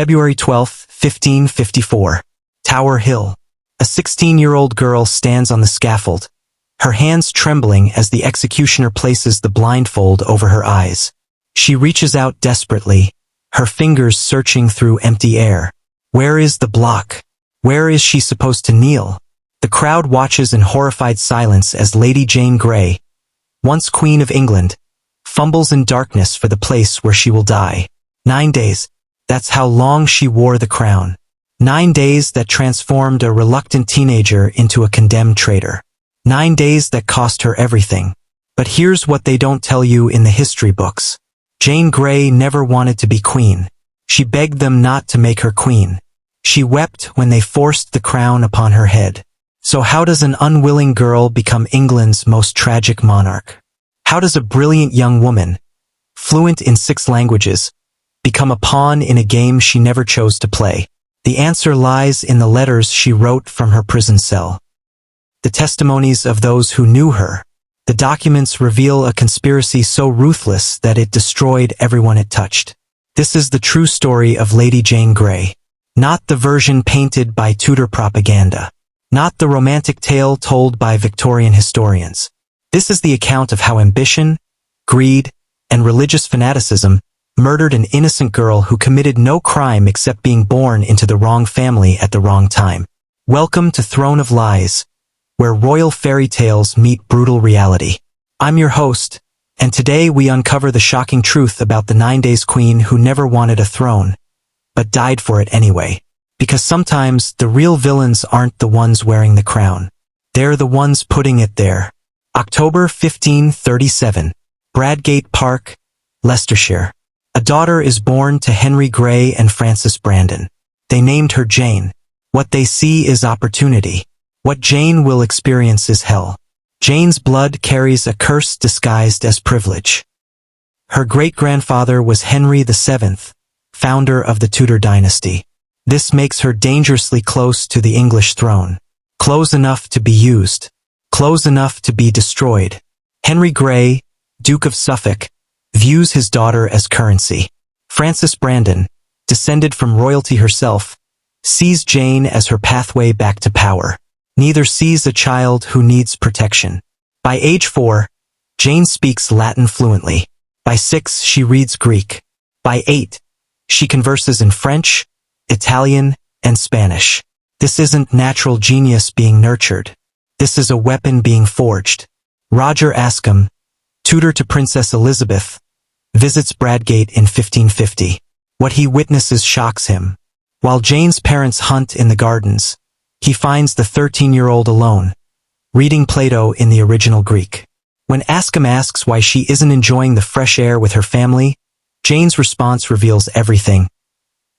February 12, 1554. Tower Hill. A 16-year-old girl stands on the scaffold, her hands trembling as the executioner places the blindfold over her eyes. She reaches out desperately, her fingers searching through empty air. Where is the block? Where is she supposed to kneel? The crowd watches in horrified silence as Lady Jane Grey, once Queen of England, fumbles in darkness for the place where she will die. 9 days. That's how long she wore the crown. 9 days that transformed a reluctant teenager into a condemned traitor. 9 days that cost her everything. But here's what they don't tell you in the history books. Jane Grey never wanted to be queen. She begged them not to make her queen. She wept when they forced the crown upon her head. So how does an unwilling girl become England's most tragic monarch? How does a brilliant young woman, fluent in 6 languages, become a pawn in a game she never chose to play? The answer lies in the letters she wrote from her prison cell. The testimonies of those who knew her. The documents reveal a conspiracy so ruthless that it destroyed everyone it touched. This is the true story of Lady Jane Grey. Not the version painted by Tudor propaganda. Not the romantic tale told by Victorian historians. This is the account of how ambition, greed, and religious fanaticism murdered an innocent girl who committed no crime except being born into the wrong family at the wrong time. Welcome to Throne of Lies, where royal fairy tales meet brutal reality. I'm your host, and today we uncover the shocking truth about the 9 Days Queen who never wanted a throne, but died for it anyway. Because sometimes the real villains aren't the ones wearing the crown. They're the ones putting it there. October 1537. Bradgate Park, Leicestershire. A daughter is born to Henry Grey and Frances Brandon. They named her Jane. What they see is opportunity. What Jane will experience is hell. Jane's blood carries a curse disguised as privilege. Her great-grandfather was Henry VII, founder of the Tudor Dynasty. This makes her dangerously close to the English throne. Close enough to be used. Close enough to be destroyed. Henry Grey, Duke of Suffolk, views his daughter as currency. Frances Brandon, descended from royalty herself, sees Jane as her pathway back to power. Neither sees a child who needs protection. By age 4, Jane speaks Latin fluently. By 6, she reads Greek. By 8, she converses in French, Italian, and Spanish. This isn't natural genius being nurtured. This is a weapon being forged. Roger Ascham, tutor to Princess Elizabeth, visits Bradgate in 1550. What he witnesses shocks him. While Jane's parents hunt in the gardens, he finds the 13-year-old alone, reading Plato in the original Greek. When Ascham asks why she isn't enjoying the fresh air with her family, Jane's response reveals everything.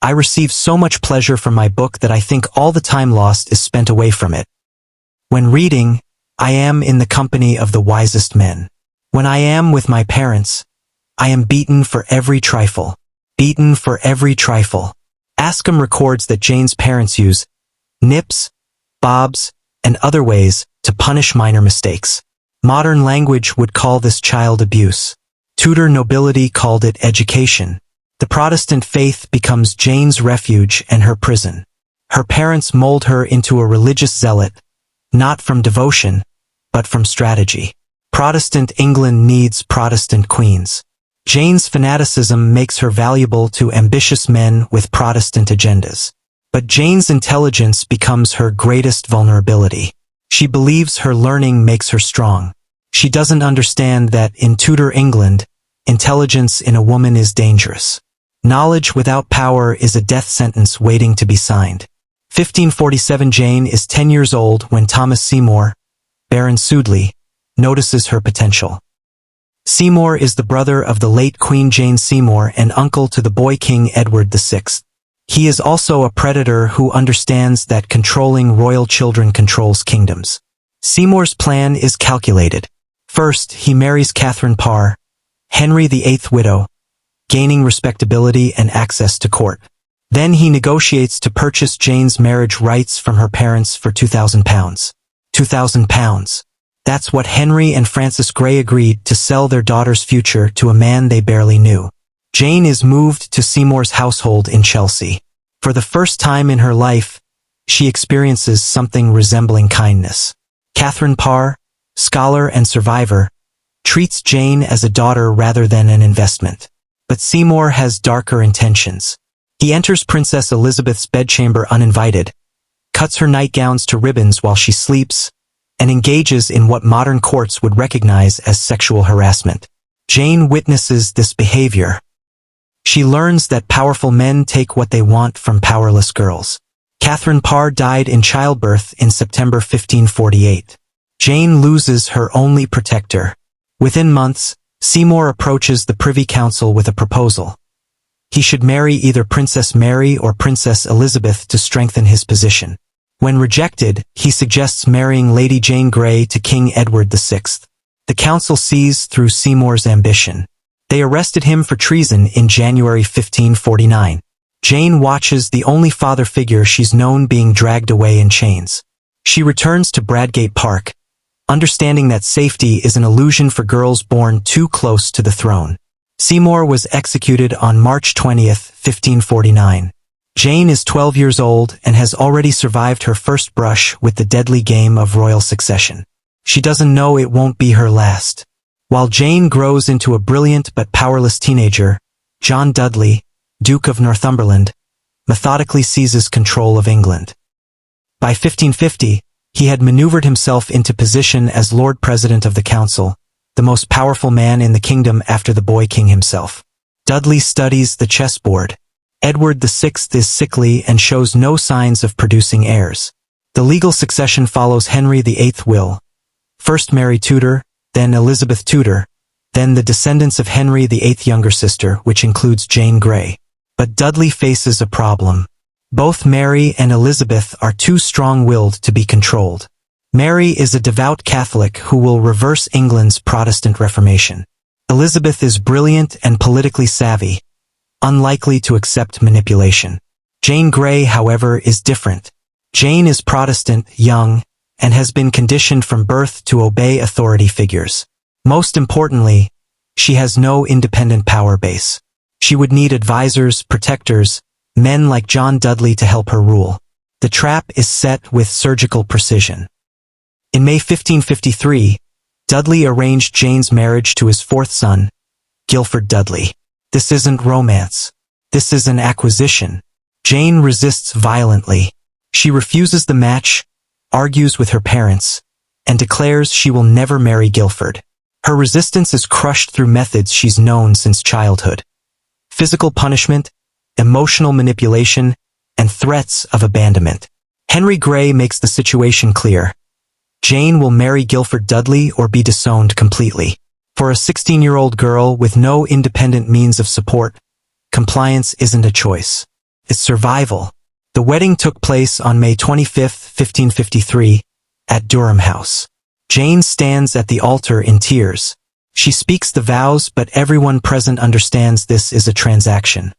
I receive so much pleasure from my book that I think all the time lost is spent away from it. When reading, I am in the company of the wisest men. When I am with my parents, I am beaten for every trifle. Beaten for every trifle. Ascham records that Jane's parents use nips, bobs, and other ways to punish minor mistakes. Modern language would call this child abuse. Tudor nobility called it education. The Protestant faith becomes Jane's refuge and her prison. Her parents mold her into a religious zealot, not from devotion, but from strategy. Protestant England needs Protestant queens. Jane's fanaticism makes her valuable to ambitious men with Protestant agendas. But Jane's intelligence becomes her greatest vulnerability. She believes her learning makes her strong. She doesn't understand that in Tudor England, intelligence in a woman is dangerous. Knowledge without power is a death sentence waiting to be signed. 1547. Jane is 10 years old when Thomas Seymour, Baron Sudeley, notices her potential. Seymour is the brother of the late Queen Jane Seymour and uncle to the boy King Edward VI. He is also a predator who understands that controlling royal children controls kingdoms. Seymour's plan is calculated. First, he marries Catherine Parr, Henry VIII's widow, gaining respectability and access to court. Then he negotiates to purchase Jane's marriage rights from her parents for £2,000. £2,000. That's what Henry and Frances Grey agreed to sell their daughter's future to a man they barely knew. Jane is moved to Seymour's household in Chelsea. For the first time in her life, she experiences something resembling kindness. Catherine Parr, scholar and survivor, treats Jane as a daughter rather than an investment. But Seymour has darker intentions. He enters Princess Elizabeth's bedchamber uninvited, cuts her nightgowns to ribbons while she sleeps, and engages in what modern courts would recognize as sexual harassment. Jane witnesses this behavior. She learns that powerful men take what they want from powerless girls. Catherine Parr died in childbirth in September 1548. Jane loses her only protector. Within months, Seymour approaches the Privy Council with a proposal. He should marry either Princess Mary or Princess Elizabeth to strengthen his position. When rejected, he suggests marrying Lady Jane Grey to King Edward VI. The council sees through Seymour's ambition. They arrested him for treason in January 1549. Jane watches the only father figure she's known being dragged away in chains. She returns to Bradgate Park, understanding that safety is an illusion for girls born too close to the throne. Seymour was executed on March 20, 1549. Jane is 12 years old and has already survived her first brush with the deadly game of royal succession. She doesn't know it won't be her last. While Jane grows into a brilliant but powerless teenager, John Dudley, Duke of Northumberland, methodically seizes control of England. By 1550, he had maneuvered himself into position as Lord President of the Council, the most powerful man in the kingdom after the boy king himself. Dudley studies the chessboard. Edward VI is sickly and shows no signs of producing heirs. The legal succession follows Henry VIII will. First Mary Tudor, then Elizabeth Tudor, then the descendants of Henry VIII younger sister, which includes Jane Grey. But Dudley faces a problem. Both Mary and Elizabeth are too strong-willed to be controlled. Mary is a devout Catholic who will reverse England's Protestant Reformation. Elizabeth is brilliant and politically savvy, unlikely to accept manipulation. Jane Grey, however, is different. Jane is Protestant, young, and has been conditioned from birth to obey authority figures. Most importantly, she has no independent power base. She would need advisors, protectors, men like John Dudley to help her rule. The trap is set with surgical precision. In May 1553, Dudley arranged Jane's marriage to his fourth son, Guilford Dudley. This isn't romance. This is an acquisition. Jane resists violently. She refuses the match, argues with her parents, and declares she will never marry Guilford. Her resistance is crushed through methods she's known since childhood. Physical punishment, emotional manipulation, and threats of abandonment. Henry Grey makes the situation clear. Jane will marry Guilford Dudley or be disowned completely. For a 16-year-old girl with no independent means of support, compliance isn't a choice. It's survival. The wedding took place on May 25, 1553, at Durham House. Jane stands at the altar in tears. She speaks the vows, but everyone present understands this is a transaction,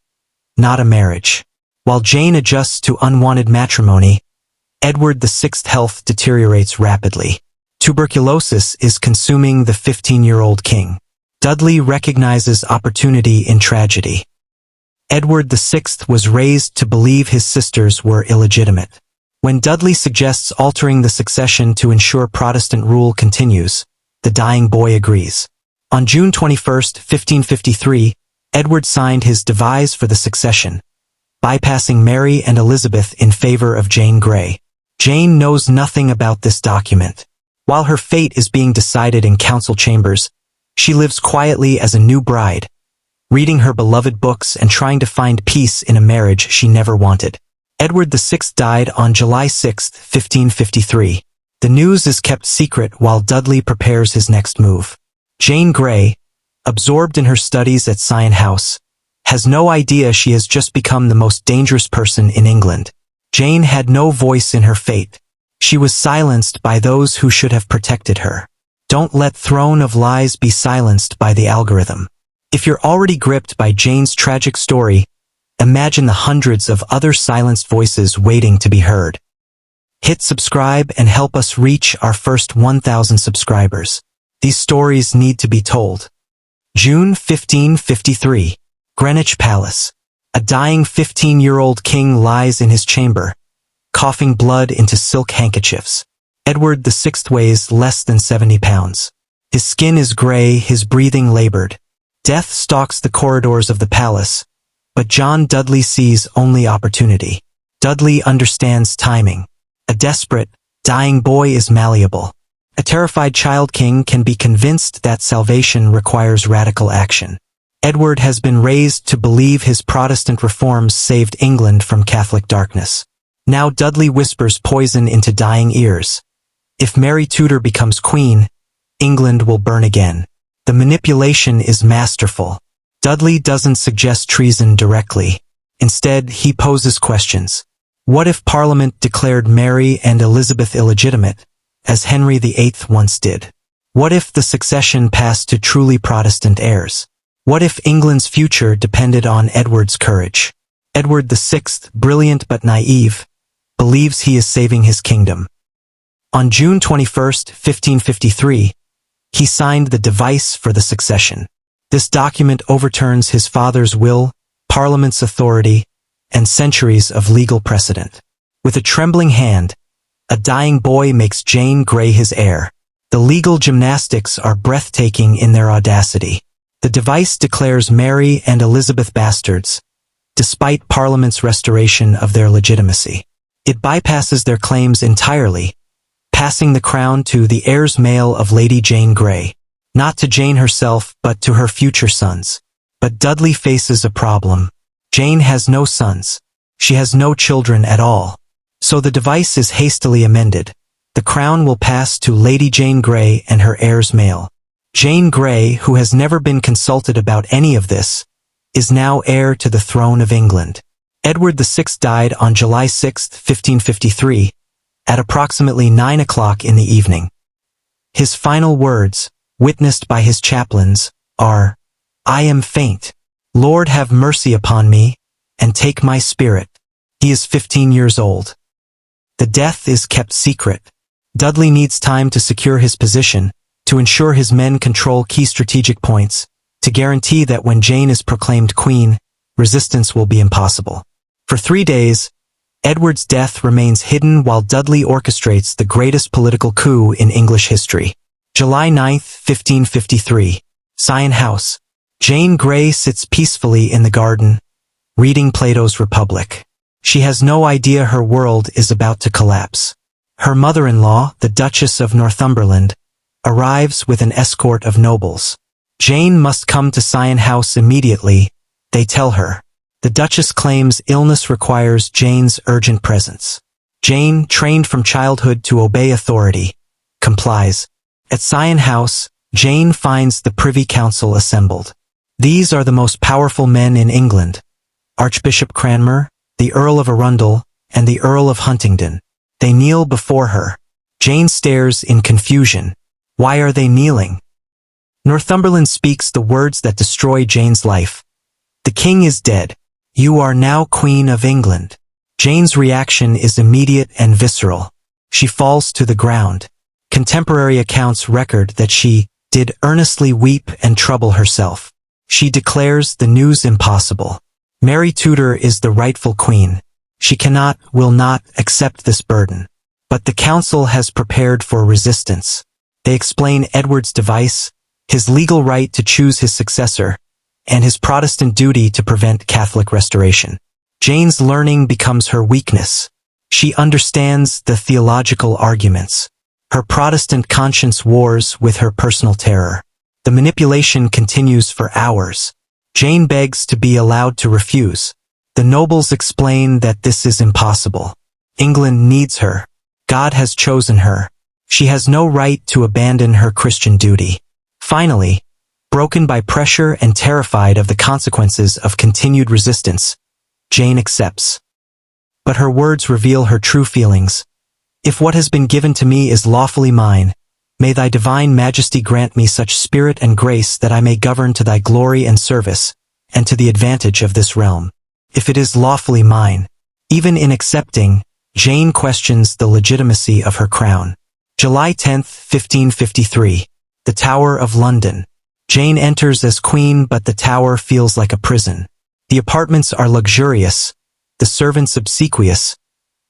not a marriage. While Jane adjusts to unwanted matrimony, Edward VI's health deteriorates rapidly. Tuberculosis is consuming the 15-year-old king. Dudley recognizes opportunity in tragedy. Edward VI was raised to believe his sisters were illegitimate. When Dudley suggests altering the succession to ensure Protestant rule continues, the dying boy agrees. On June 21, 1553, Edward signed his devise for the succession, bypassing Mary and Elizabeth in favor of Jane Grey. Jane knows nothing about this document. While her fate is being decided in council chambers, she lives quietly as a new bride, reading her beloved books and trying to find peace in a marriage she never wanted. Edward VI died on July 6, 1553. The news is kept secret while Dudley prepares his next move. Jane Grey, absorbed in her studies at Sion House, has no idea she has just become the most dangerous person in England. Jane had no voice in her fate. She was silenced by those who should have protected her. Don't let Throne of Lies be silenced by the algorithm. If you're already gripped by Jane's tragic story, imagine the hundreds of other silenced voices waiting to be heard. Hit subscribe and help us reach our first 1,000 subscribers. These stories need to be told. June 1553. Greenwich Palace. A dying 15-year-old king lies in his chamber, coughing blood into silk handkerchiefs. Edward VI weighs less than 70 pounds. His skin is gray, his breathing labored. Death stalks the corridors of the palace, but John Dudley sees only opportunity. Dudley understands timing. A desperate, dying boy is malleable. A terrified child king can be convinced that salvation requires radical action. Edward has been raised to believe his Protestant reforms saved England from Catholic darkness. Now Dudley whispers poison into dying ears. If Mary Tudor becomes queen, England will burn again. The manipulation is masterful. Dudley doesn't suggest treason directly. Instead, he poses questions. What if Parliament declared Mary and Elizabeth illegitimate, as Henry VIII once did? What if the succession passed to truly Protestant heirs? What if England's future depended on Edward's courage? Edward VI, brilliant but naive, believes he is saving his kingdom. On June 21, 1553, he signed the device for the succession. This document overturns his father's will, Parliament's authority, and centuries of legal precedent. With a trembling hand, a dying boy makes Jane Grey his heir. The legal gymnastics are breathtaking in their audacity. The device declares Mary and Elizabeth bastards, despite Parliament's restoration of their legitimacy. It bypasses their claims entirely, passing the crown to the heirs male of Lady Jane Grey. Not to Jane herself, but to her future sons. But Dudley faces a problem. Jane has no sons. She has no children at all. So the device is hastily amended. The crown will pass to Lady Jane Grey and her heirs male. Jane Grey, who has never been consulted about any of this, is now heir to the throne of England. Edward VI died on July 6, 1553, at approximately 9 o'clock in the evening. His final words, witnessed by his chaplains, are, "I am faint. Lord, have mercy upon me, and take my spirit." He is 15 years old. The death is kept secret. Dudley needs time to secure his position, to ensure his men control key strategic points, to guarantee that when Jane is proclaimed queen, resistance will be impossible. For 3 days, Edward's death remains hidden while Dudley orchestrates the greatest political coup in English history. July 9, 1553. Sion House. Jane Grey sits peacefully in the garden, reading Plato's Republic. She has no idea her world is about to collapse. Her mother-in-law, the Duchess of Northumberland, arrives with an escort of nobles. Jane must come to Sion House immediately, they tell her. The Duchess claims illness requires Jane's urgent presence. Jane, trained from childhood to obey authority, complies. At Sion House, Jane finds the Privy Council assembled. These are the most powerful men in England: Archbishop Cranmer, the Earl of Arundel, and the Earl of Huntingdon. They kneel before her. Jane stares in confusion. Why are they kneeling? Northumberland speaks the words that destroy Jane's life. "The king is dead. You are now Queen of England." Jane's reaction is immediate and visceral. She falls to the ground. Contemporary accounts record that she did earnestly weep and trouble herself. She declares the news impossible. Mary Tudor is the rightful queen. She cannot, will not, accept this burden. But the council has prepared for resistance. They explain Edward's device, his legal right to choose his successor, and his Protestant duty to prevent Catholic restoration. Jane's learning becomes her weakness. She understands the theological arguments. Her Protestant conscience wars with her personal terror. The manipulation continues for hours. Jane begs to be allowed to refuse. The nobles explain that this is impossible. England needs her. God has chosen her. She has no right to abandon her Christian duty. Finally, broken by pressure and terrified of the consequences of continued resistance, Jane accepts. But her words reveal her true feelings. "If what has been given to me is lawfully mine, may thy divine majesty grant me such spirit and grace that I may govern to thy glory and service, and to the advantage of this realm. If it is lawfully mine." Even in accepting, Jane questions the legitimacy of her crown. July 10, 1553. The Tower of London. Jane enters as queen, but the tower feels like a prison. The apartments are luxurious, the servants obsequious,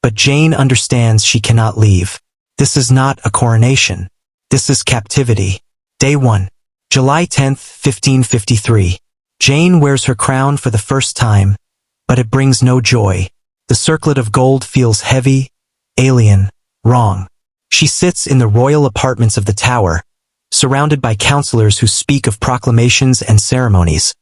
but Jane understands she cannot leave. This is not a coronation. This is captivity. Day 1. July 10th, 1553. Jane wears her crown for the first time, but it brings no joy. The circlet of gold feels heavy, alien, wrong. She sits in the royal apartments of the Tower, surrounded by counselors who speak of proclamations and ceremonies,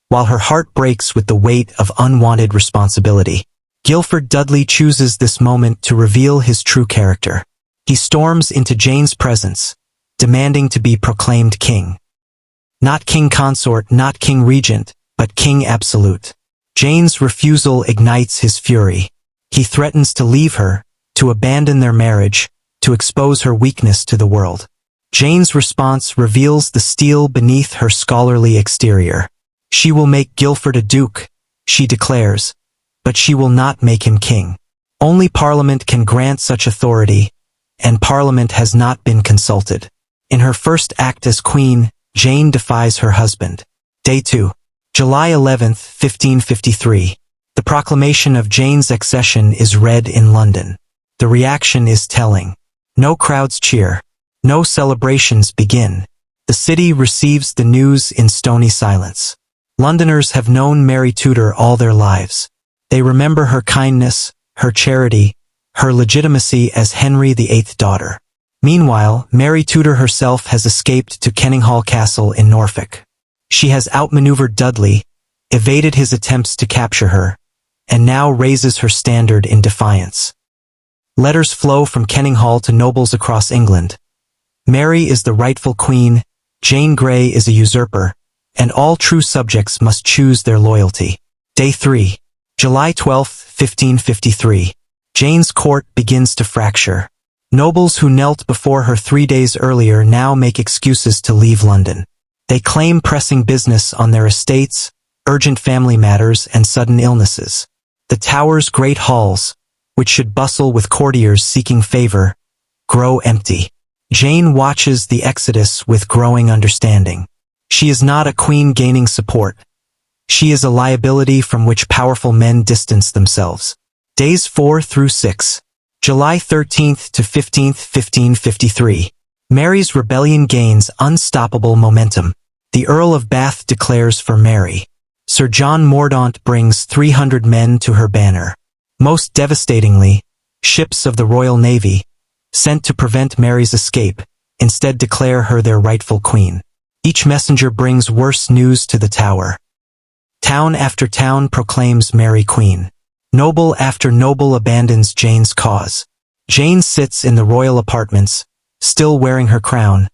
while her heart breaks with the weight of unwanted responsibility. Guilford Dudley chooses this moment to reveal his true character. He storms into Jane's presence, demanding to be proclaimed king. Not king consort, not king regent, but king absolute. Jane's refusal ignites his fury. He threatens to leave her, to abandon their marriage, to expose her weakness to the world. Jane's response reveals the steel beneath her scholarly exterior. She will make Guilford a duke, she declares, but she will not make him king. Only Parliament can grant such authority, and Parliament has not been consulted. In her first act as queen, Jane defies her husband. Day 2. July 11th, 1553. The proclamation of Jane's accession is read in London. The reaction is telling. No crowds cheer. No celebrations begin. The city receives the news in stony silence. Londoners have known Mary Tudor all their lives. They remember her kindness, her charity, her legitimacy as Henry VIII's daughter. Meanwhile, Mary Tudor herself has escaped to Kenninghall Castle in Norfolk. She has outmaneuvered Dudley, evaded his attempts to capture her, and now raises her standard in defiance. Letters flow from Kenninghall to nobles across England. Mary is the rightful queen, Jane Grey is a usurper, and all true subjects must choose their loyalty. Day 3. July 12th, 1553. Jane's court begins to fracture. Nobles who knelt before her 3 days earlier now make excuses to leave London. They claim pressing business on their estates, urgent family matters, and sudden illnesses. The Tower's great halls, which should bustle with courtiers seeking favor, grow empty. Jane watches the exodus with growing understanding. She is not a queen gaining support. She is a liability from which powerful men distance themselves. Days 4 through 6. July 13th to 15th, 1553. Mary's rebellion gains unstoppable momentum. The Earl of Bath declares for Mary. Sir John Mordaunt brings 300 men to her banner. Most devastatingly, ships of the Royal Navy, sent to prevent Mary's escape, instead declare her their rightful queen. Each messenger brings worse news to the Tower. Town after town proclaims Mary queen. Noble after noble abandons Jane's cause. Jane sits in the royal apartments, still wearing her crown,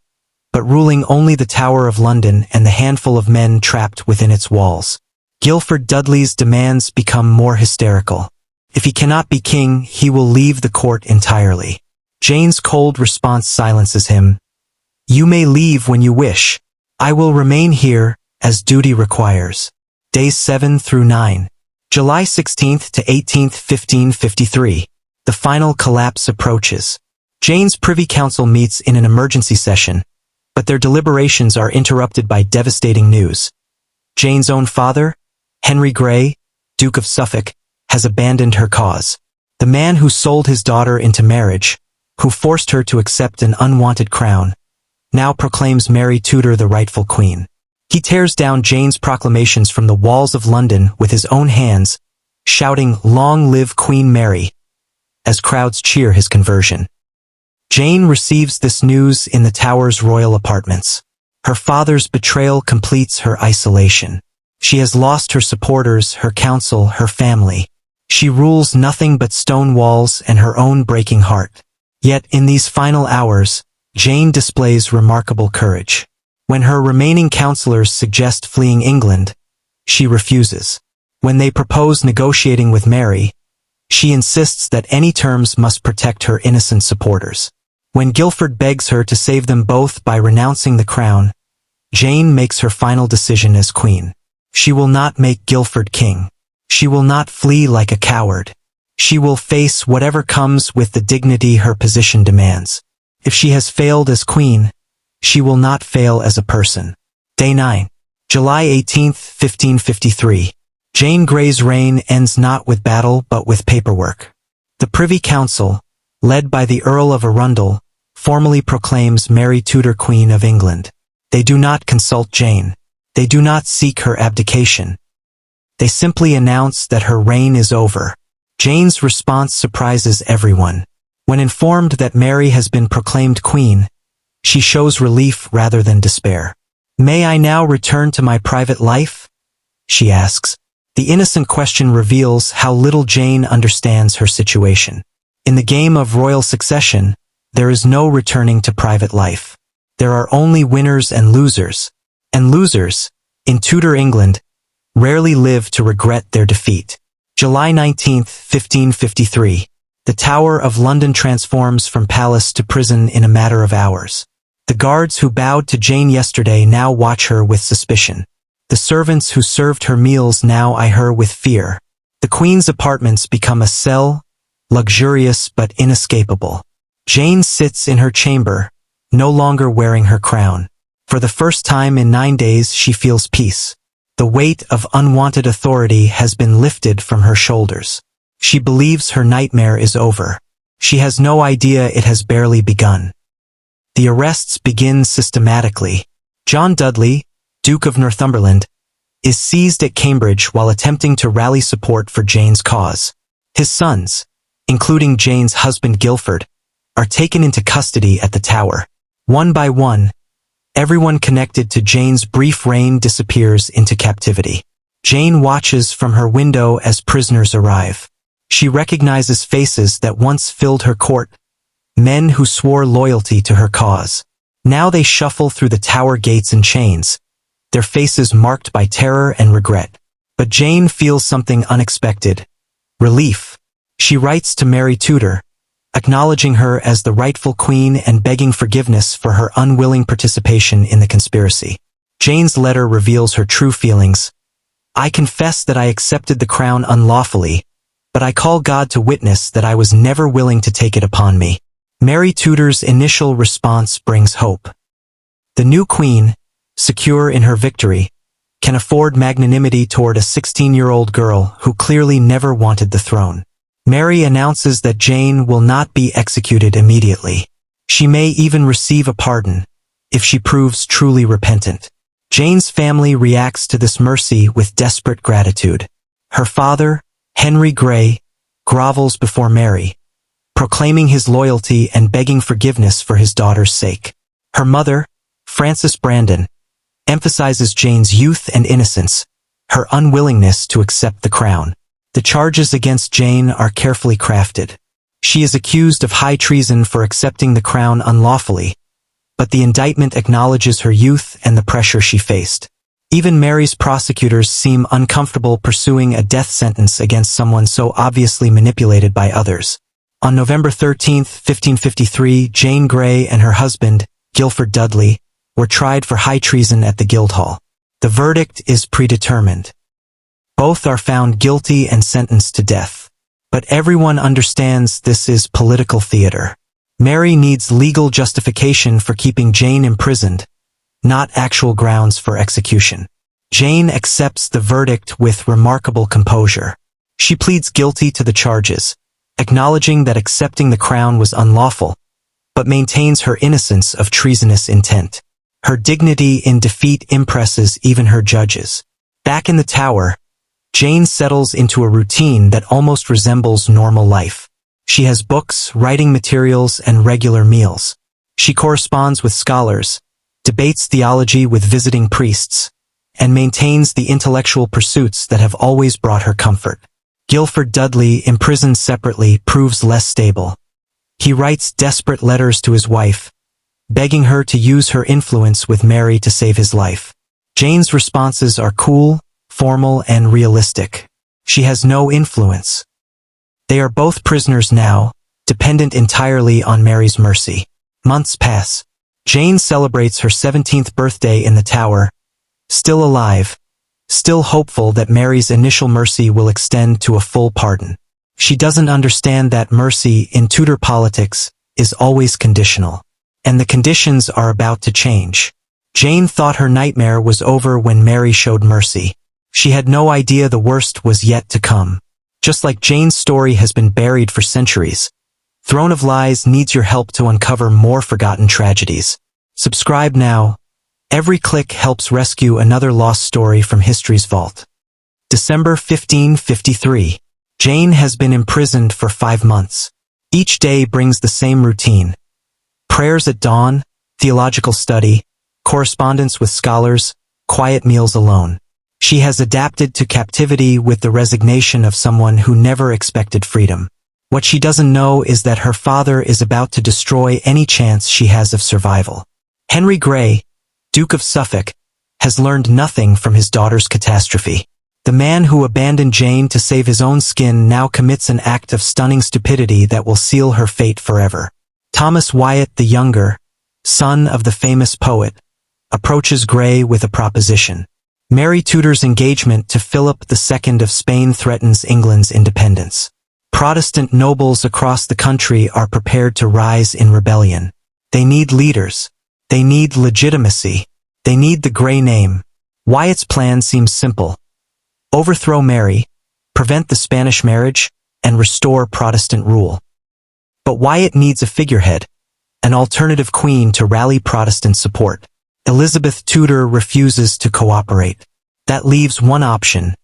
but ruling only the Tower of London and the handful of men trapped within its walls. Guilford Dudley's demands become more hysterical. If he cannot be king, he will leave the court entirely. Jane's cold response silences him. You may leave when you wish. I will remain here, as duty requires. Days 7 through 9. July 16th to 18th, 1553. The final collapse approaches. Jane's Privy Council meets in an emergency session, but their deliberations are interrupted by devastating news. Jane's own father, Henry Grey, Duke of Suffolk, has abandoned her cause. The man who sold his daughter into marriage, who forced her to accept an unwanted crown, now proclaims Mary Tudor the rightful queen. He tears down Jane's proclamations from the walls of London with his own hands, shouting, "Long live Queen Mary," as crowds cheer his conversion. Jane receives this news in the Tower's royal apartments. Her father's betrayal completes her isolation. She has lost her supporters, her council, her family. She rules nothing but stone walls and her own breaking heart. Yet in these final hours, Jane displays remarkable courage. When her remaining counselors suggest fleeing England, she refuses. When they propose negotiating with Mary, she insists that any terms must protect her innocent supporters. When Guilford begs her to save them both by renouncing the crown, Jane makes her final decision as queen. She will not make Guilford king. She will not flee like a coward. She will face whatever comes with the dignity her position demands. If she has failed as queen, she will not fail as a person. Day 9. July 18th, 1553. Jane Grey's reign ends not with battle but with paperwork. The Privy Council, led by the Earl of Arundel, formally proclaims Mary Tudor Queen of England. They do not consult Jane. They do not seek her abdication. They simply announce that her reign is over. Jane's response surprises everyone. When informed that Mary has been proclaimed queen, she shows relief rather than despair. "May I now return to my private life?" she asks. The innocent question reveals how little Jane understands her situation. In the game of royal succession, there is no returning to private life. There are only winners and losers. And losers, in Tudor England, rarely live to regret their defeat. July 19, 1553. The Tower of London transforms from palace to prison in a matter of hours. The guards who bowed to Jane yesterday now watch her with suspicion. The servants who served her meals now eye her with fear. The Queen's apartments become a cell, luxurious but inescapable. Jane sits in her chamber, no longer wearing her crown. For the first time in 9 days she feels peace. The weight of unwanted authority has been lifted from her shoulders. She believes her nightmare is over. She has no idea it has barely begun. The arrests begin systematically. John Dudley, Duke of Northumberland, is seized at Cambridge while attempting to rally support for Jane's cause. His sons, including Jane's husband Guildford, are taken into custody at the Tower. One by one, everyone connected to Jane's brief reign disappears into captivity. Jane watches from her window as prisoners arrive. She recognizes faces that once filled her court, men who swore loyalty to her cause. Now they shuffle through the Tower gates in chains, their faces marked by terror and regret. But Jane feels something unexpected: relief. She writes to Mary Tudor, acknowledging her as the rightful queen and begging forgiveness for her unwilling participation in the conspiracy. Jane's letter reveals her true feelings. "I confess that I accepted the crown unlawfully, but I call God to witness that I was never willing to take it upon me." Mary Tudor's initial response brings hope. The new queen, secure in her victory, can afford magnanimity toward a 16-year-old girl who clearly never wanted the throne. Mary announces that Jane will not be executed immediately. She may even receive a pardon, if she proves truly repentant. Jane's family reacts to this mercy with desperate gratitude. Her father, Henry Grey, grovels before Mary, proclaiming his loyalty and begging forgiveness for his daughter's sake. Her mother, Frances Brandon, emphasizes Jane's youth and innocence, her unwillingness to accept the crown. The charges against Jane are carefully crafted. She is accused of high treason for accepting the crown unlawfully, but the indictment acknowledges her youth and the pressure she faced. Even Mary's prosecutors seem uncomfortable pursuing a death sentence against someone so obviously manipulated by others. On November 13, 1553, Jane Grey and her husband, Guildford Dudley, were tried for high treason at the Guildhall. The verdict is predetermined. Both are found guilty and sentenced to death. But everyone understands this is political theater. Mary needs legal justification for keeping Jane imprisoned, not actual grounds for execution. Jane accepts the verdict with remarkable composure. She pleads guilty to the charges, acknowledging that accepting the crown was unlawful, but maintains her innocence of treasonous intent. Her dignity in defeat impresses even her judges. Back in the Tower, Jane settles into a routine that almost resembles normal life. She has books, writing materials, and regular meals. She corresponds with scholars, debates theology with visiting priests, and maintains the intellectual pursuits that have always brought her comfort. Guildford Dudley, imprisoned separately, proves less stable. He writes desperate letters to his wife, begging her to use her influence with Mary to save his life. Jane's responses are cool, formal, and realistic. She has no influence. They are both prisoners now, dependent entirely on Mary's mercy. Months pass. Jane celebrates her 17th birthday in the Tower, still alive, still hopeful that Mary's initial mercy will extend to a full pardon. She doesn't understand that mercy in Tudor politics is always conditional, and the conditions are about to change. Jane thought her nightmare was over when Mary showed mercy. She had no idea the worst was yet to come. Just like Jane's story has been buried for centuries, Throne of Lies needs your help to uncover more forgotten tragedies. Subscribe now. Every click helps rescue another lost story from history's vault. December 1553. Jane has been imprisoned for 5 months. Each day brings the same routine. Prayers at dawn, theological study, correspondence with scholars, quiet meals alone. She has adapted to captivity with the resignation of someone who never expected freedom. What she doesn't know is that her father is about to destroy any chance she has of survival. Henry Grey, Duke of Suffolk, has learned nothing from his daughter's catastrophe. The man who abandoned Jane to save his own skin now commits an act of stunning stupidity that will seal her fate forever. Thomas Wyatt the Younger, son of the famous poet, approaches Grey with a proposition. Mary Tudor's engagement to Philip II of Spain threatens England's independence. Protestant nobles across the country are prepared to rise in rebellion. They need leaders. They need legitimacy. They need the Grey name. Wyatt's plan seems simple. Overthrow Mary, prevent the Spanish marriage, and restore Protestant rule. But Wyatt needs a figurehead, an alternative queen to rally Protestant support. Elizabeth Tudor refuses to cooperate. That leaves one option: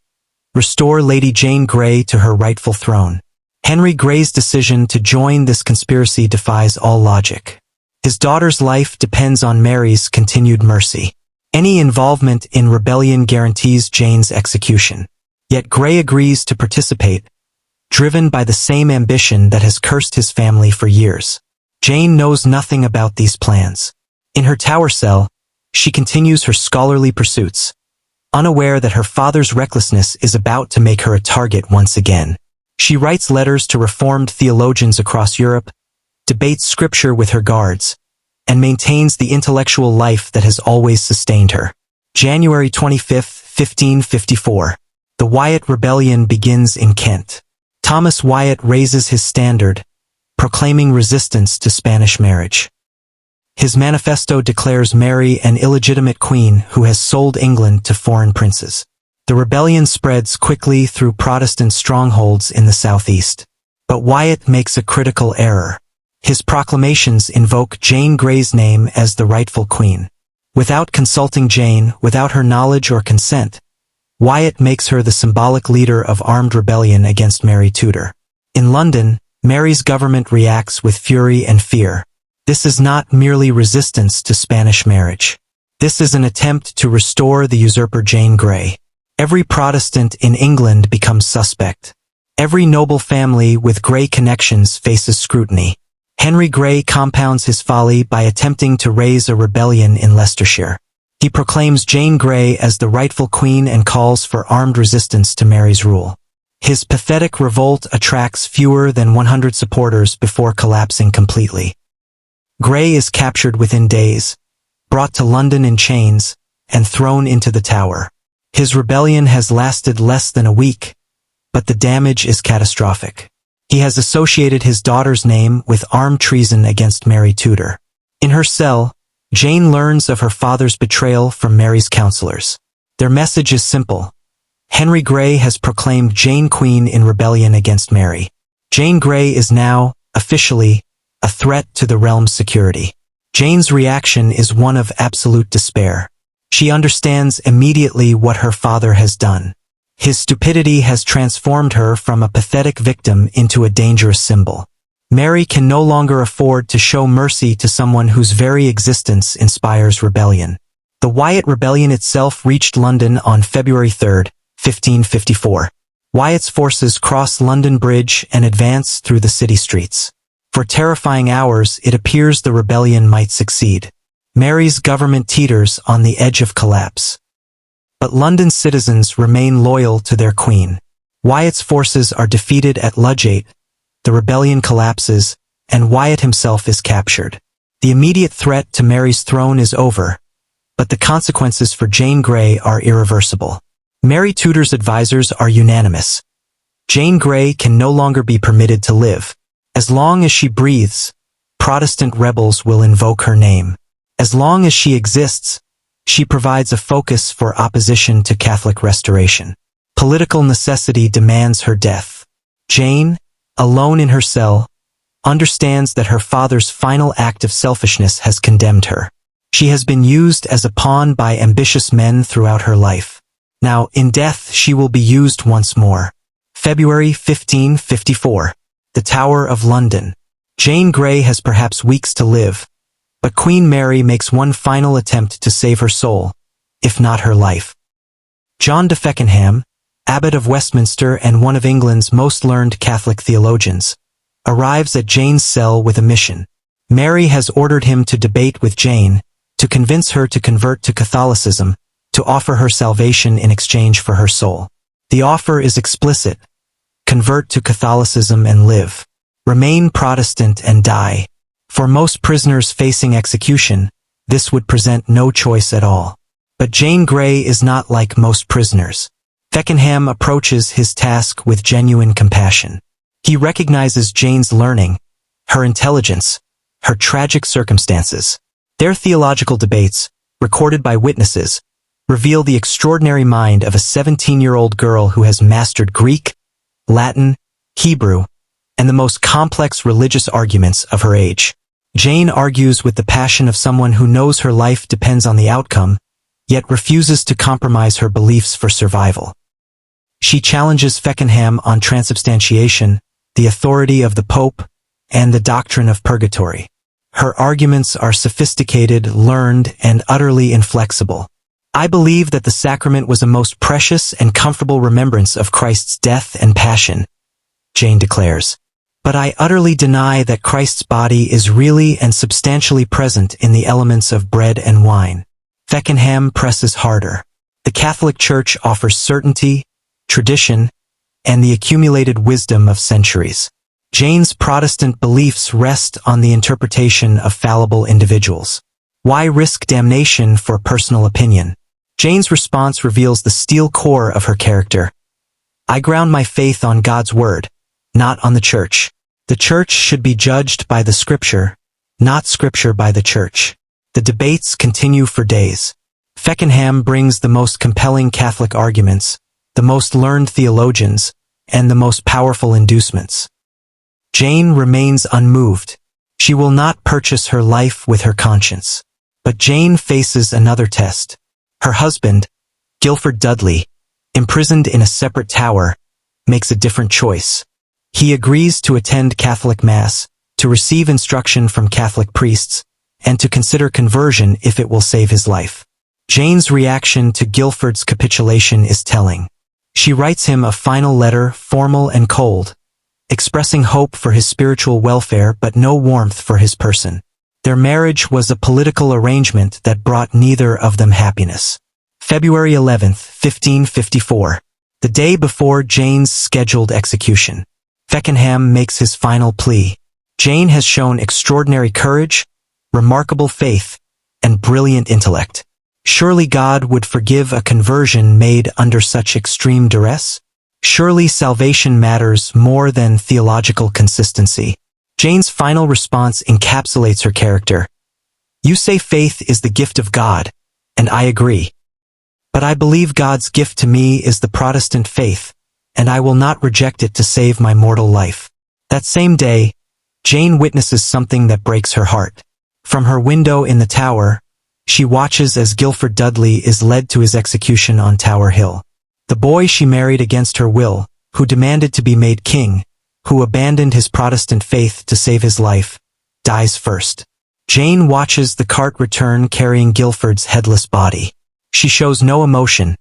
restore Lady Jane Grey to her rightful throne. Henry Grey's decision to join this conspiracy defies all logic. His daughter's life depends on Mary's continued mercy. Any involvement in rebellion guarantees Jane's execution. Yet Grey agrees to participate, driven by the same ambition that has cursed his family for years. Jane knows nothing about these plans. In her tower cell, she continues her scholarly pursuits, unaware that her father's recklessness is about to make her a target once again. She writes letters to reformed theologians across Europe, debates scripture with her guards, and maintains the intellectual life that has always sustained her. January 25, 1554. The Wyatt Rebellion begins in Kent. Thomas Wyatt raises his standard, proclaiming resistance to Spanish marriage. His manifesto declares Mary an illegitimate queen who has sold England to foreign princes. The rebellion spreads quickly through Protestant strongholds in the southeast. But Wyatt makes a critical error. His proclamations invoke Jane Grey's name as the rightful queen. Without consulting Jane, without her knowledge or consent, Wyatt makes her the symbolic leader of armed rebellion against Mary Tudor. In London, Mary's government reacts with fury and fear. This is not merely resistance to Spanish marriage. This is an attempt to restore the usurper Jane Grey. Every Protestant in England becomes suspect. Every noble family with Grey connections faces scrutiny. Henry Grey compounds his folly by attempting to raise a rebellion in Leicestershire. He proclaims Jane Grey as the rightful queen and calls for armed resistance to Mary's rule. His pathetic revolt attracts fewer than 100 supporters before collapsing completely. Grey is captured within days, brought to London in chains, and thrown into the Tower. His rebellion has lasted less than a week, but the damage is catastrophic. He has associated his daughter's name with armed treason against Mary Tudor. In her cell, Jane learns of her father's betrayal from Mary's counselors. Their message is simple. Henry Grey has proclaimed Jane queen in rebellion against Mary. Jane Grey is now, officially, a threat to the realm's security. Jane's reaction is one of absolute despair. She understands immediately what her father has done. His stupidity has transformed her from a pathetic victim into a dangerous symbol. Mary can no longer afford to show mercy to someone whose very existence inspires rebellion. The Wyatt Rebellion itself reached London on February 3, 1554. Wyatt's forces cross London Bridge and advance through the city streets. For terrifying hours, it appears the rebellion might succeed. Mary's government teeters on the edge of collapse. But London's citizens remain loyal to their queen. Wyatt's forces are defeated at Ludgate, the rebellion collapses, and Wyatt himself is captured. The immediate threat to Mary's throne is over, but the consequences for Jane Grey are irreversible. Mary Tudor's advisors are unanimous. Jane Grey can no longer be permitted to live. As long as she breathes, Protestant rebels will invoke her name. As long as she exists, She provides a focus for opposition to Catholic restoration. Political necessity demands her death. Jane, alone in her cell, understands that her father's final act of selfishness has condemned her. She has been used as a pawn by ambitious men throughout her life. Now, in death, she will be used once more. February 1554. The Tower of London. Jane Grey has perhaps weeks to live, but Queen Mary makes one final attempt to save her soul, if not her life. John de Feckenham, Abbot of Westminster and one of England's most learned Catholic theologians, arrives at Jane's cell with a mission. Mary has ordered him to debate with Jane, to convince her to convert to Catholicism, to offer her salvation in exchange for her soul. The offer is explicit: convert to Catholicism and live. Remain Protestant and die. For most prisoners facing execution, this would present no choice at all. But Jane Grey is not like most prisoners. Feckenham approaches his task with genuine compassion. He recognizes Jane's learning, her intelligence, her tragic circumstances. Their theological debates, recorded by witnesses, reveal the extraordinary mind of a 17-year-old girl who has mastered Greek, Latin, Hebrew, and the most complex religious arguments of her age. Jane argues with the passion of someone who knows her life depends on the outcome, yet refuses to compromise her beliefs for survival. She challenges Feckenham on transubstantiation, the authority of the Pope, and the doctrine of purgatory. Her arguments are sophisticated, learned, and utterly inflexible. I believe that the sacrament was a most precious and comfortable remembrance of Christ's death and passion, Jane declares. But I utterly deny that Christ's body is really and substantially present in the elements of bread and wine. Feckenham presses harder. The Catholic Church offers certainty, tradition, and the accumulated wisdom of centuries. Jane's Protestant beliefs rest on the interpretation of fallible individuals. Why risk damnation for personal opinion? Jane's response reveals the steel core of her character. I ground my faith on God's word, not on the Church. The Church should be judged by the Scripture, not Scripture by the Church. The debates continue for days. Feckenham brings the most compelling Catholic arguments, the most learned theologians, and the most powerful inducements. Jane remains unmoved. She will not purchase her life with her conscience. But Jane faces another test. Her husband, Guilford Dudley, imprisoned in a separate tower, makes a different choice. He agrees to attend Catholic Mass, to receive instruction from Catholic priests, and to consider conversion if it will save his life. Jane's reaction to Guilford's capitulation is telling. She writes him a final letter, formal and cold, expressing hope for his spiritual welfare but no warmth for his person. Their marriage was a political arrangement that brought neither of them happiness. February 11th, 1554. The day before Jane's scheduled execution. Feckenham makes his final plea. Jane has shown extraordinary courage, remarkable faith, and brilliant intellect. Surely God would forgive a conversion made under such extreme duress? Surely salvation matters more than theological consistency. Jane's final response encapsulates her character. You say faith is the gift of God, and I agree. But I believe God's gift to me is the Protestant faith, and I will not reject it to save my mortal life. That same day, Jane witnesses something that breaks her heart. From her window in the tower, she watches as Guilford Dudley is led to his execution on Tower Hill. The boy she married against her will, who demanded to be made king, who abandoned his Protestant faith to save his life, dies first. Jane watches the cart return carrying Guilford's headless body. She shows no emotion,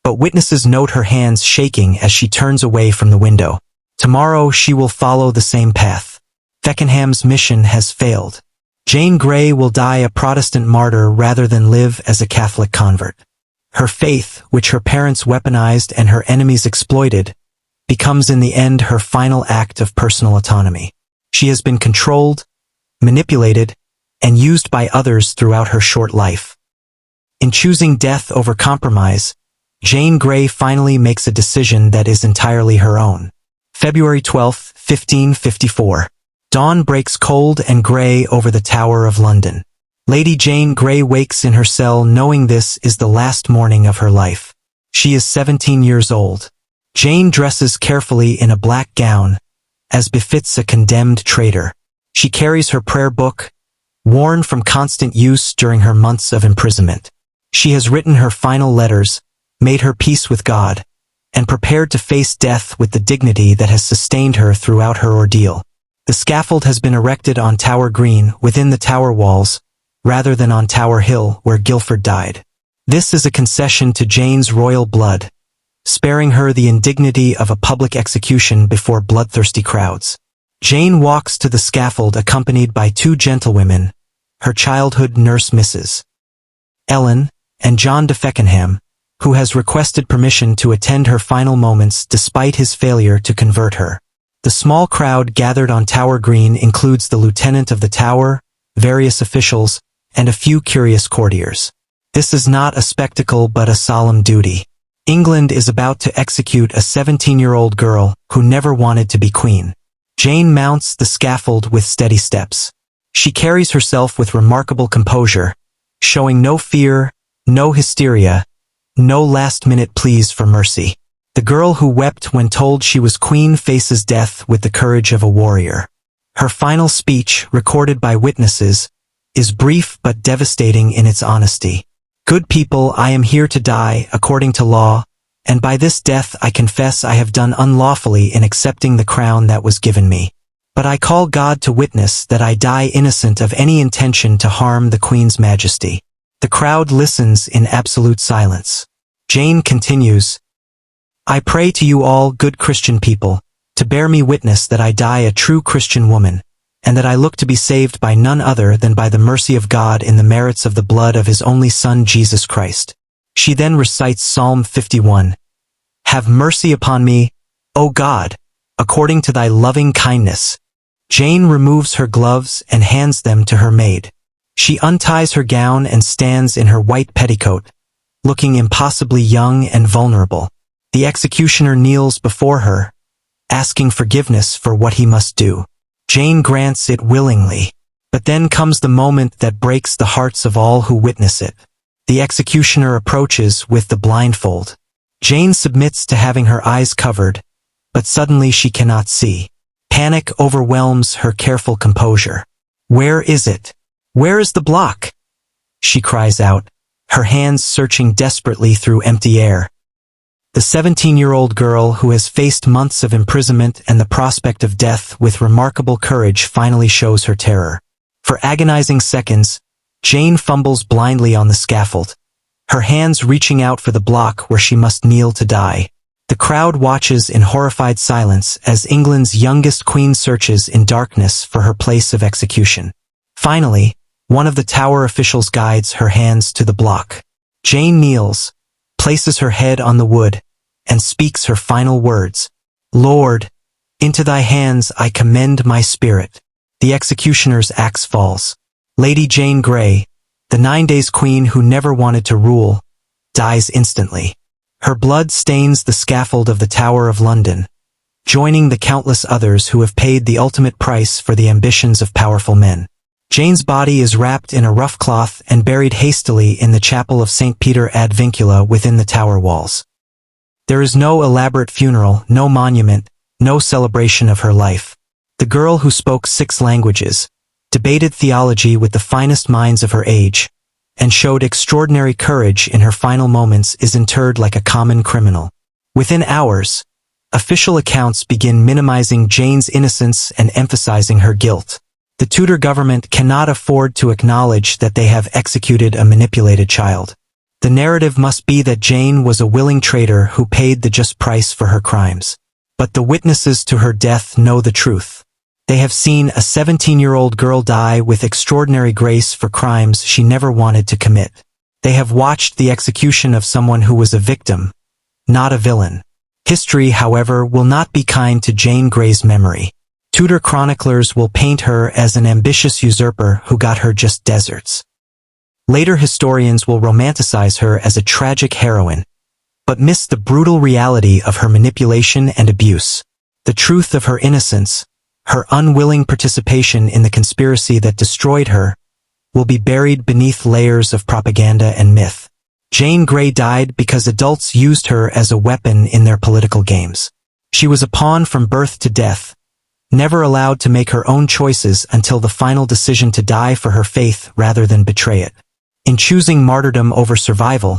but witnesses note her hands shaking as she turns away from the window. Tomorrow she will follow the same path. Feckenham's mission has failed. Jane Grey will die a Protestant martyr rather than live as a Catholic convert. Her faith, which her parents weaponized and her enemies exploited, becomes in the end her final act of personal autonomy. She has been controlled, manipulated, and used by others throughout her short life. In choosing death over compromise, Jane Grey finally makes a decision that is entirely her own. February 12, 1554. Dawn breaks cold and grey over the Tower of London. Lady Jane Grey wakes in her cell knowing this is the last morning of her life. She is 17 years old. Jane dresses carefully in a black gown, as befits a condemned traitor. She carries her prayer book, worn from constant use during her months of imprisonment. She has written her final letters, made her peace with God, and prepared to face death with the dignity that has sustained her throughout her ordeal. The scaffold has been erected on Tower Green within the Tower walls, rather than on Tower Hill where Guilford died. This is a concession to Jane's royal blood, sparing her the indignity of a public execution before bloodthirsty crowds. Jane walks to the scaffold accompanied by two gentlewomen, her childhood nurse Mrs. Ellen, and John de Feckenham, who has requested permission to attend her final moments despite his failure to convert her. The small crowd gathered on Tower Green includes the Lieutenant of the Tower, various officials, and a few curious courtiers. This is not a spectacle but a solemn duty. England is about to execute a 17-year-old girl who never wanted to be queen. Jane mounts the scaffold with steady steps. She carries herself with remarkable composure, showing no fear, no hysteria, no last-minute pleas for mercy. The girl who wept when told she was queen faces death with the courage of a warrior. Her final speech, recorded by witnesses, is brief but devastating in its honesty. Good people, I am here to die according to law, and by this death I confess I have done unlawfully in accepting the crown that was given me. But I call God to witness that I die innocent of any intention to harm the Queen's Majesty. The crowd listens in absolute silence. Jane continues, I pray to you all good Christian people, to bear me witness that I die a true Christian woman, and that I look to be saved by none other than by the mercy of God in the merits of the blood of his only Son Jesus Christ. She then recites Psalm 51. Have mercy upon me, O God, according to thy loving kindness. Jane removes her gloves and hands them to her maid. She unties her gown and stands in her white petticoat, looking impossibly young and vulnerable. The executioner kneels before her, asking forgiveness for what he must do. Jane grants it willingly. But then comes the moment that breaks the hearts of all who witness it. The executioner approaches with the blindfold. Jane submits to having her eyes covered, but suddenly she cannot see. Panic overwhelms her careful composure. Where is it? Where is the block? She cries out, her hands searching desperately through empty air. The 17-year-old girl who has faced months of imprisonment and the prospect of death with remarkable courage finally shows her terror. For agonizing seconds, Jane fumbles blindly on the scaffold, her hands reaching out for the block where she must kneel to die. The crowd watches in horrified silence as England's youngest queen searches in darkness for her place of execution. Finally, one of the Tower officials guides her hands to the block. Jane kneels, places her head on the wood, and speaks her final words. Lord, into thy hands I commend my spirit. The executioner's axe falls. Lady Jane Grey, the 9 days queen who never wanted to rule, dies instantly. Her blood stains the scaffold of the Tower of London, joining the countless others who have paid the ultimate price for the ambitions of powerful men. Jane's body is wrapped in a rough cloth and buried hastily in the chapel of St. Peter ad Vincula within the Tower walls. There is no elaborate funeral, no monument, no celebration of her life. The girl who spoke 6 languages, debated theology with the finest minds of her age, and showed extraordinary courage in her final moments is interred like a common criminal. Within hours, official accounts begin minimizing Jane's innocence and emphasizing her guilt. The Tudor government cannot afford to acknowledge that they have executed a manipulated child. The narrative must be that Jane was a willing traitor who paid the just price for her crimes. But the witnesses to her death know the truth. They have seen a 17-year-old girl die with extraordinary grace for crimes she never wanted to commit. They have watched the execution of someone who was a victim, not a villain. History, however, will not be kind to Jane Grey's memory. Tudor chroniclers will paint her as an ambitious usurper who got her just deserts. Later historians will romanticize her as a tragic heroine, but miss the brutal reality of her manipulation and abuse. The truth of her innocence, her unwilling participation in the conspiracy that destroyed her, will be buried beneath layers of propaganda and myth. Jane Grey died because adults used her as a weapon in their political games. She was a pawn from birth to death, never allowed to make her own choices until the final decision to die for her faith rather than betray it. In choosing martyrdom over survival,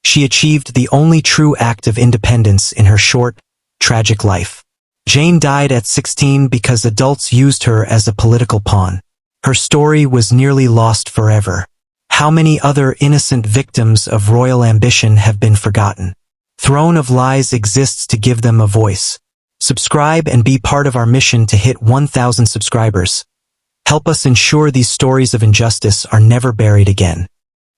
she achieved the only true act of independence in her short, tragic life. Jane died at 16 because adults used her as a political pawn. Her story was nearly lost forever. How many other innocent victims of royal ambition have been forgotten? Throne of Lies exists to give them a voice. Subscribe and be part of our mission to hit 1,000 subscribers. Help us ensure these stories of injustice are never buried again.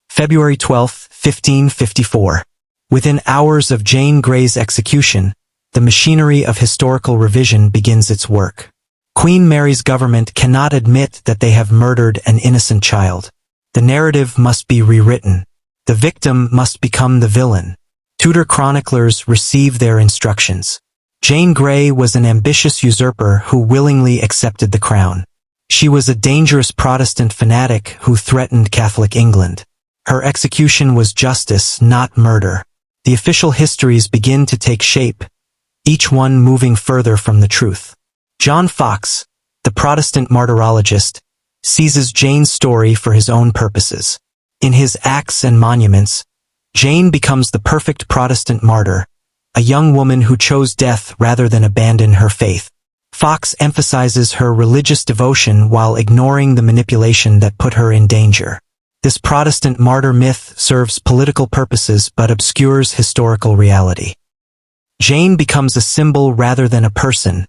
February 12, 1554. Within hours of Jane Grey's execution, the machinery of historical revision begins its work. Queen Mary's government cannot admit that they have murdered an innocent child. The narrative must be rewritten. The victim must become the villain. Tudor chroniclers receive their instructions. Jane Grey was an ambitious usurper who willingly accepted the crown. She was a dangerous Protestant fanatic who threatened Catholic England. Her execution was justice, not murder. The official histories begin to take shape, each one moving further from the truth. John Foxe, the Protestant martyrologist, seizes Jane's story for his own purposes. In his Acts and Monuments, Jane becomes the perfect Protestant martyr, a young woman who chose death rather than abandon her faith. Foxe emphasizes her religious devotion while ignoring the manipulation that put her in danger. This Protestant martyr myth serves political purposes but obscures historical reality. Jane becomes a symbol rather than a person,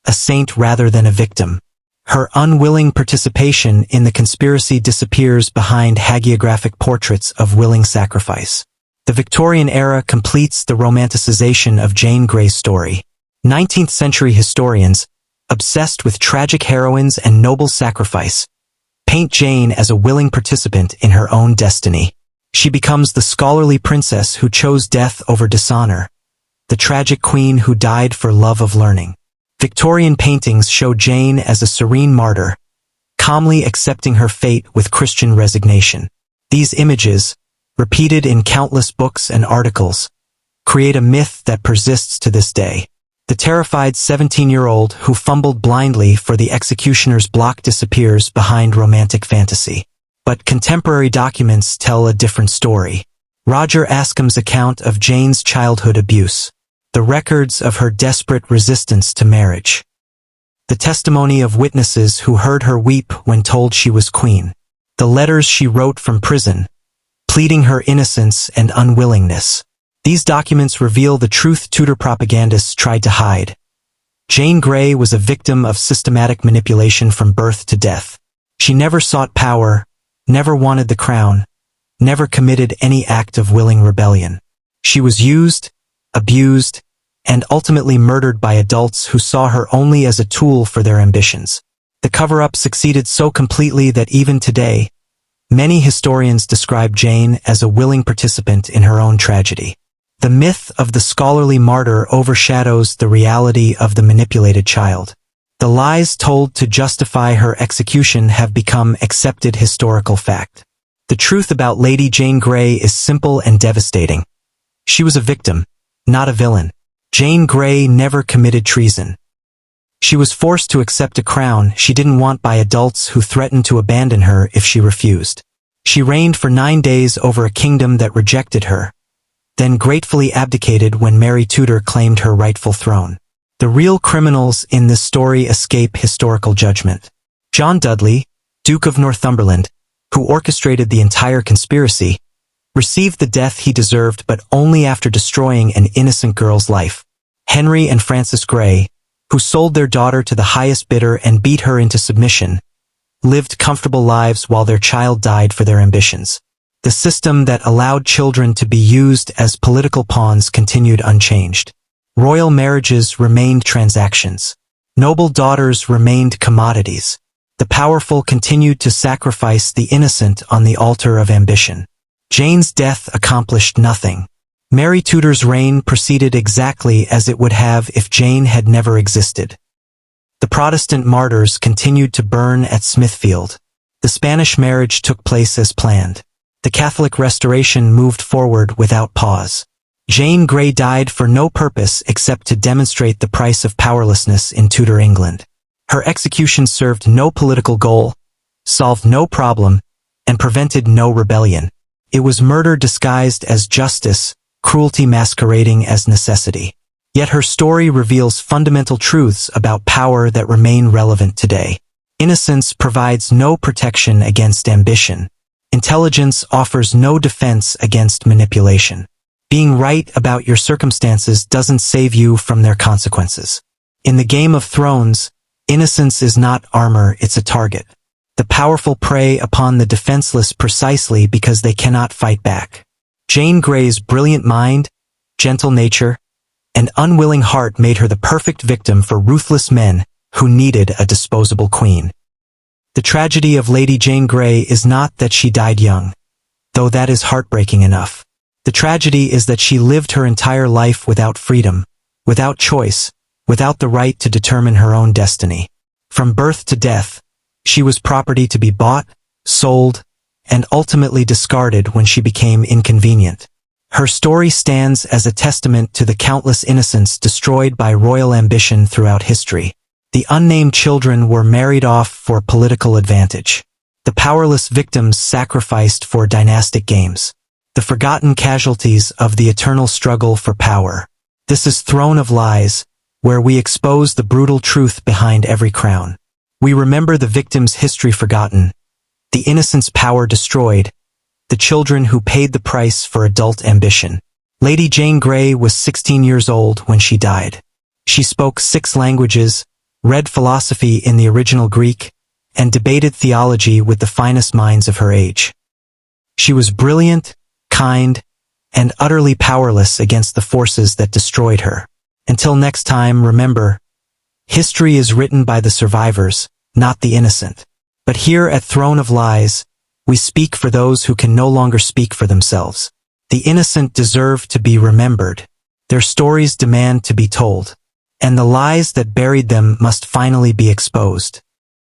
a saint rather than a victim. Her unwilling participation in the conspiracy disappears behind hagiographic portraits of willing sacrifice. The Victorian era completes the romanticization of Jane Grey's story. 19th century historians, obsessed with tragic heroines and noble sacrifice, paint Jane as a willing participant in her own destiny. She becomes the scholarly princess who chose death over dishonor, the tragic queen who died for love of learning. Victorian paintings show Jane as a serene martyr, calmly accepting her fate with Christian resignation. These images, repeated in countless books and articles, create a myth that persists to this day. The terrified 17-year-old who fumbled blindly for the executioner's block disappears behind romantic fantasy. But contemporary documents tell a different story. Roger Ascham's account of Jane's childhood abuse, the records of her desperate resistance to marriage, the testimony of witnesses who heard her weep when told she was queen, the letters she wrote from prison, pleading her innocence and unwillingness. These documents reveal the truth Tudor propagandists tried to hide. Jane Grey was a victim of systematic manipulation from birth to death. She never sought power, never wanted the crown, never committed any act of willing rebellion. She was used, abused, and ultimately murdered by adults who saw her only as a tool for their ambitions. The cover-up succeeded so completely that even today, many historians describe Jane as a willing participant in her own tragedy. The myth of the scholarly martyr overshadows the reality of the manipulated child. The lies told to justify her execution have become accepted historical fact. The truth about Lady Jane Grey is simple and devastating. She was a victim, not a villain. Jane Grey never committed treason. She was forced to accept a crown she didn't want by adults who threatened to abandon her if she refused. She reigned for 9 days over a kingdom that rejected her, then gratefully abdicated when Mary Tudor claimed her rightful throne. The real criminals in this story escape historical judgment. John Dudley, Duke of Northumberland, who orchestrated the entire conspiracy, received the death he deserved but only after destroying an innocent girl's life. Henry and Frances Grey, who sold their daughter to the highest bidder and beat her into submission, lived comfortable lives while their child died for their ambitions. The system that allowed children to be used as political pawns continued unchanged. Royal marriages remained transactions. Noble daughters remained commodities. The powerful continued to sacrifice the innocent on the altar of ambition. Jane's death accomplished nothing. Mary Tudor's reign proceeded exactly as it would have if Jane had never existed. The Protestant martyrs continued to burn at Smithfield. The The Spanish marriage took place as planned. The Catholic Restoration moved forward without pause. Jane Grey died for no purpose except to demonstrate the price of powerlessness in Tudor England. Her execution served no political goal, solved no problem, and prevented no rebellion. It was murder disguised as justice, cruelty masquerading as necessity. Yet her story reveals fundamental truths about power that remain relevant today. Innocence provides no protection against ambition. Intelligence offers no defense against manipulation. Being right about your circumstances doesn't save you from their consequences. In the Game of Thrones, innocence is not armor, it's a target. The powerful prey upon the defenseless precisely because they cannot fight back. Jane Grey's brilliant mind, gentle nature, and unwilling heart made her the perfect victim for ruthless men who needed a disposable queen. The tragedy of Lady Jane Grey is not that she died young, though that is heartbreaking enough. The tragedy is that she lived her entire life without freedom, without choice, without the right to determine her own destiny. From birth to death, she was property to be bought, sold, and ultimately discarded when she became inconvenient. Her story stands as a testament to the countless innocents destroyed by royal ambition throughout history. The unnamed children were married off for political advantage. The powerless victims sacrificed for dynastic games. The forgotten casualties of the eternal struggle for power. This is Throne of Lies, where we expose the brutal truth behind every crown. We remember the victims' history forgotten, the innocents' power destroyed, the children who paid the price for adult ambition. Lady Jane Grey was 16 years old when she died. She spoke 6 languages, read philosophy in the original Greek, and debated theology with the finest minds of her age. She was brilliant, kind, and utterly powerless against the forces that destroyed her. Until next time, remember, history is written by the survivors, not the innocent. But here at Throne of Lies, we speak for those who can no longer speak for themselves. The innocent deserve to be remembered. Their stories demand to be told. And the lies that buried them must finally be exposed.